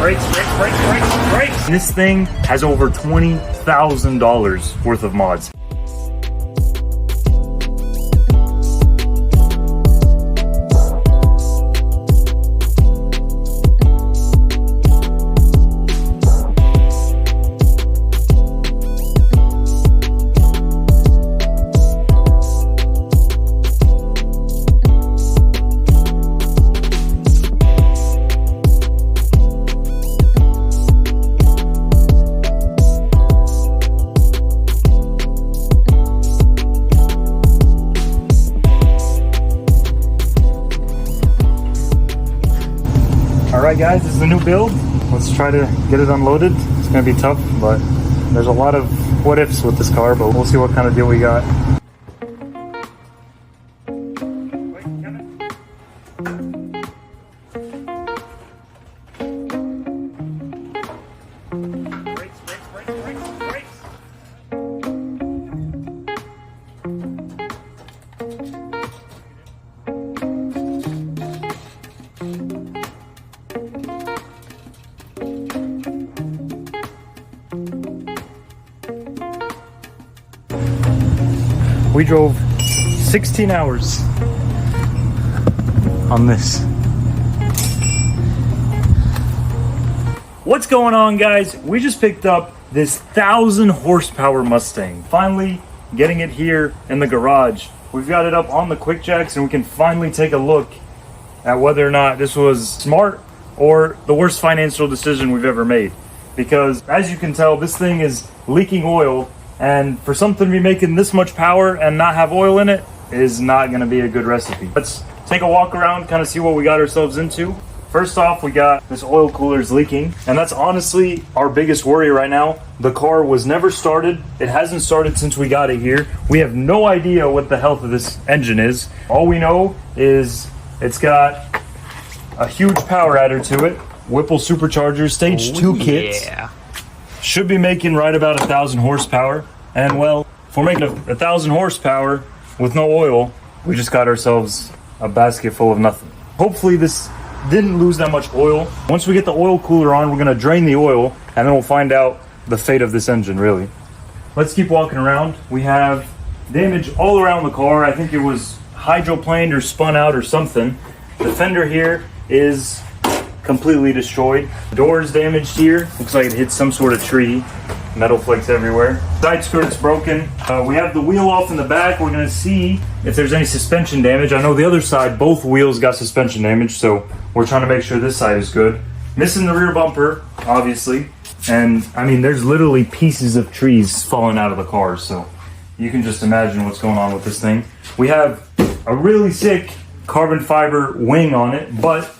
Brakes. This thing has over $20,000 worth of mods. Alright guys, this is the new build. Let's try to get it unloaded. It's going to be tough, but there's a lot of what ifs with this car, but we'll see what kind of deal we got. We drove 16 hours on this. What's going on, guys? We just picked up this 1,000 horsepower Mustang. Finally getting it here in the garage. We've got it up on the quick jacks and we can finally take a look at whether or not this was smart or the worst financial decision we've ever made. Because as you can tell, this thing is leaking oil. And for something to be making this much power and not have oil in it is not going to be a good recipe. Let's take a walk around, kind of see what we got ourselves into. First off, we got this oil cooler is leaking, and that's honestly our biggest worry right now. The car was never started. It hasn't started since we got it here. We have no idea what the health of this engine is. All we know is it's got a huge power adder to it. Whipple supercharger, stage 2 kits. Yeah. Should be making right about 1,000 horsepower. And well, if we're making 1,000 horsepower with no oil, we just got ourselves a basket full of nothing. Hopefully this didn't lose that much oil. Once we get the oil cooler on, we're gonna drain the oil and then we'll find out the fate of this engine, really. Let's keep walking around. We have damage all around the car. I think it was hydroplaned or spun out or something. The fender here is completely destroyed. Doors damaged here. Looks like it hit some sort of tree. Metal flakes everywhere. Side skirt's broken. We have the wheel off in the back. We're gonna see if there's any suspension damage. I know the other side, both wheels got suspension damage, so we're trying to make sure this side is good. Missing the rear bumper, obviously. And I mean, there's literally pieces of trees falling out of the car, so you can just imagine what's going on with this thing. We have a really sick carbon fiber wing on it, but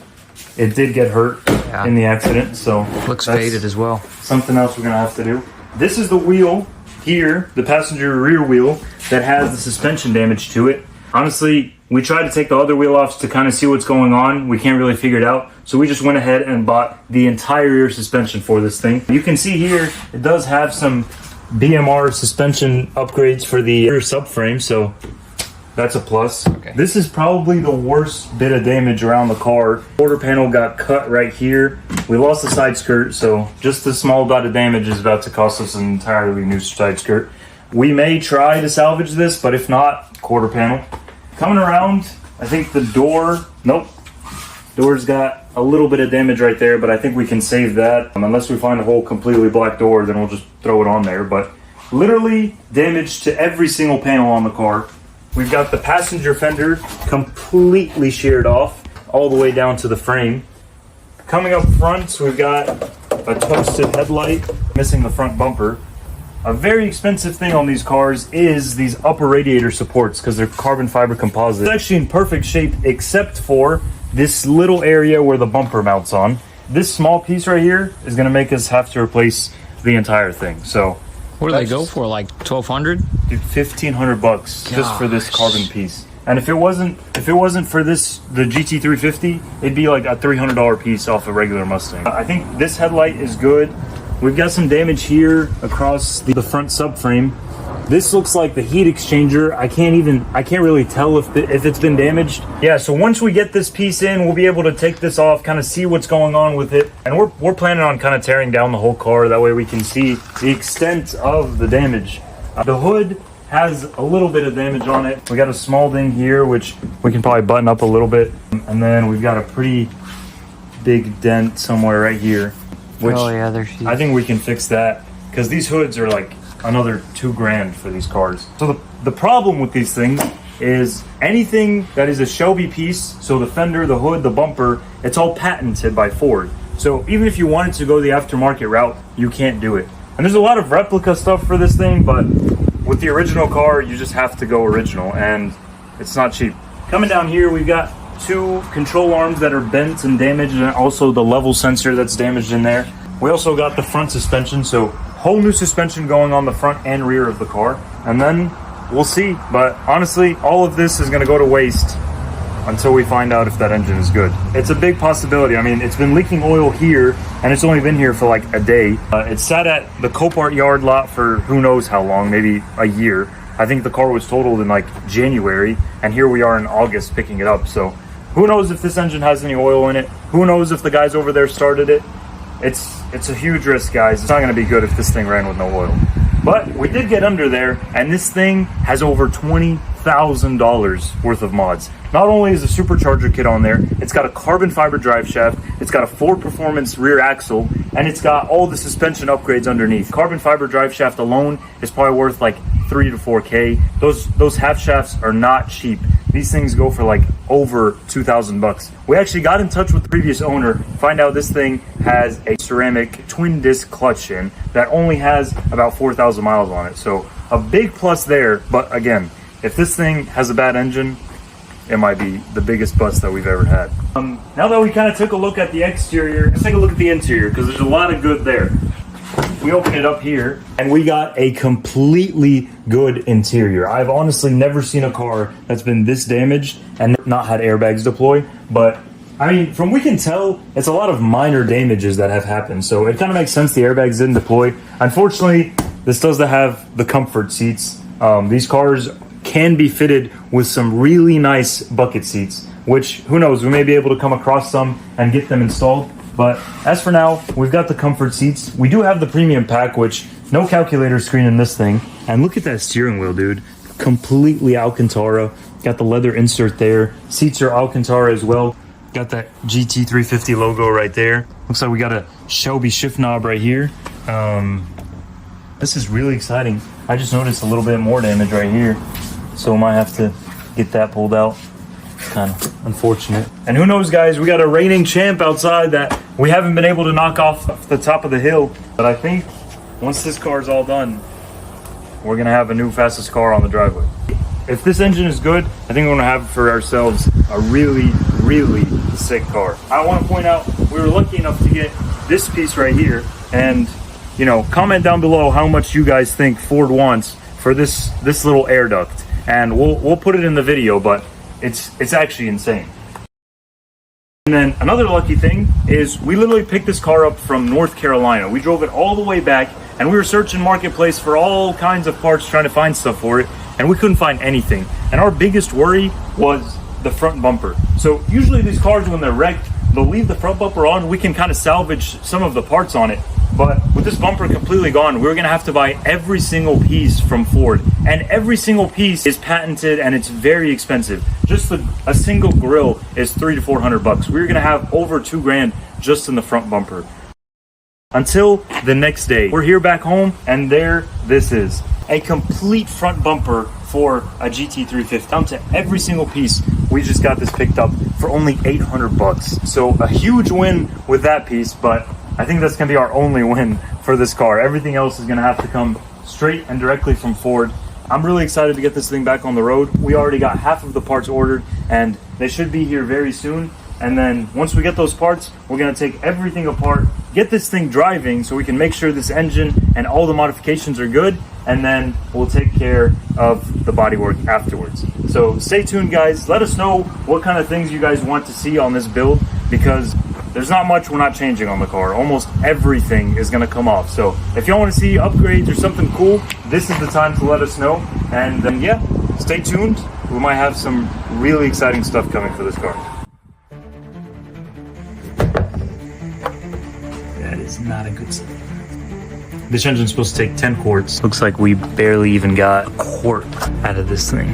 it did get hurt in the accident, so looks faded as well. Something else we're gonna have to do. This is the wheel here, the passenger rear wheel, that has the suspension damage to it. Honestly, we tried to take the other wheel off to kind of see what's going on. We can't really figure it out, so we just went ahead and bought the entire rear suspension for this thing. You can see here, it does have some BMR suspension upgrades for the rear subframe, so that's a plus. Okay. This is probably the worst bit of damage around the car. Quarter panel got cut right here. We lost the side skirt, so just a small dot of damage is about to cost us an entirely new side skirt. We may try to salvage this, but if not, quarter panel. Coming around, I think the door, nope. Door's got a little bit of damage right there, but I think we can save that. Unless we find a whole completely black door, then we'll just throw it on there. But literally damage to every single panel on the car. We've got the passenger fender completely sheared off all the way down to the frame. Coming up front, we've got a toasted headlight, missing the front bumper. A very expensive thing on these cars is these upper radiator supports because they're carbon fiber composite. It's actually in perfect shape except for this little area where the bumper mounts on. This small piece right here is going to make us have to replace the entire thing. So what do they go for, like 1,200? Dude, $1,500 just for this carbon piece. And if it wasn't for this, the GT350, it'd be like a $300 piece off a regular Mustang. I think this headlight is good. We've got some damage here across the front subframe. This looks like the heat exchanger. I can't really tell if it's been damaged. Yeah, so once we get this piece in, we'll be able to take this off, kind of see what's going on with it. And we're planning on kind of tearing down the whole car. That way we can see the extent of the damage. The hood has a little bit of damage on it. We got a small ding here, which we can probably button up a little bit. And then we've got a pretty big dent somewhere right here, which I think we can fix that, because these hoods are like another $2,000 for these cars. So the problem with these things is anything that is a Shelby piece, so the fender, the hood, the bumper, it's all patented by Ford. So even if you wanted to go the aftermarket route, you can't do it. And there's a lot of replica stuff for this thing, but with the original car, you just have to go original, and it's not cheap. Coming down here, we've got 2 control arms that are bent and damaged, and also the level sensor that's damaged in there. We also got the front suspension, so whole new suspension going on the front and rear of the car. And then we'll see. But honestly, all of this is going to go to waste until we find out if that engine is good. It's a big possibility. I mean, it's been leaking oil here, and it's only been here for like a day. It sat at the Copart yard lot for who knows how long, maybe a year. I think the car was totaled in like January, and here we are in August picking it up. So who knows if this engine has any oil in it? Who knows if the guys over there started it? It's a huge risk, guys. It's not going to be good if this thing ran with no oil. But we did get under there, and this thing has over $20,000 worth of mods. Not only is a supercharger kit on there, it's got a carbon fiber drive shaft, it's got a Ford Performance rear axle, and it's got all the suspension upgrades underneath. Carbon fiber drive shaft alone is probably worth like 3 to 4K. Those half shafts are not cheap. These things go for like over 2,000 bucks. We actually got in touch with the previous owner, find out this thing has a ceramic twin disc clutch in that only has about 4,000 miles on it. So a big plus there, but again, if this thing has a bad engine, it might be the biggest bust that we've ever had. Now that we kind of took a look at the exterior, let's take a look at the interior, because there's a lot of good there. We open it up here, and we got a completely good interior. I've honestly never seen a car that's been this damaged and not had airbags deploy. But I mean, from we can tell, it's a lot of minor damages that have happened. So it kind of makes sense the airbags didn't deploy. Unfortunately, this does have the comfort seats. These cars can be fitted with some really nice bucket seats, which who knows, we may be able to come across some and get them installed. But as for now, we've got the comfort seats. We do have the premium pack, which no calculator screen in this thing. And look at that steering wheel, dude. Completely Alcantara. Got the leather insert there. Seats are Alcantara as well. Got that GT350 logo right there. Looks like we got a Shelby shift knob right here. This is really exciting. I just noticed a little bit more damage right here, so we might have to get that pulled out. Kind of unfortunate. And who knows, guys, we got a reigning champ outside that we haven't been able to knock off the top of the hill. But I think once this car is all done, we're gonna have a new fastest car on the driveway. If this engine is good, I think we're gonna have for ourselves a really, really sick car. I want to point out we were lucky enough to get this piece right here, and you know, comment down below how much you guys think Ford wants for this little air duct, and we'll put it in the video. But it's actually insane. And then another lucky thing is we literally picked this car up from North Carolina. We drove it all the way back, and we were searching Marketplace for all kinds of parts, trying to find stuff for it, and we couldn't find anything. And our biggest worry was the front bumper. So usually these cars, when they're wrecked, they'll leave the front bumper on. We can kind of salvage some of the parts on it. But with this bumper completely gone, we're gonna have to buy every single piece from Ford. And every single piece is patented, and it's very expensive. Just a single grill is 300 to 400 bucks. We're gonna have over $2,000 just in the front bumper. Until the next day, we're here back home, and there this is. A complete front bumper for a GT350. Down to every single piece. We just got this picked up for only 800 bucks. So a huge win with that piece, but I think that's gonna be our only win for this car. Everything else is gonna have to come straight and directly from Ford. I'm really excited to get this thing back on the road. We already got half of the parts ordered, and they should be here very soon. And then once we get those parts, we're gonna take everything apart, get this thing driving so we can make sure this engine and all the modifications are good, and then we'll take care of the bodywork afterwards. So stay tuned, guys. Let us know what kind of things you guys want to see on this build, because there's not much we're not changing on the car. Almost everything is gonna come off. So if y'all wanna see upgrades or something cool, this is the time to let us know. And then yeah, stay tuned. We might have some really exciting stuff coming for this car. That is not a good sign. This engine's supposed to take 10 quarts. Looks like we barely even got a quart out of this thing.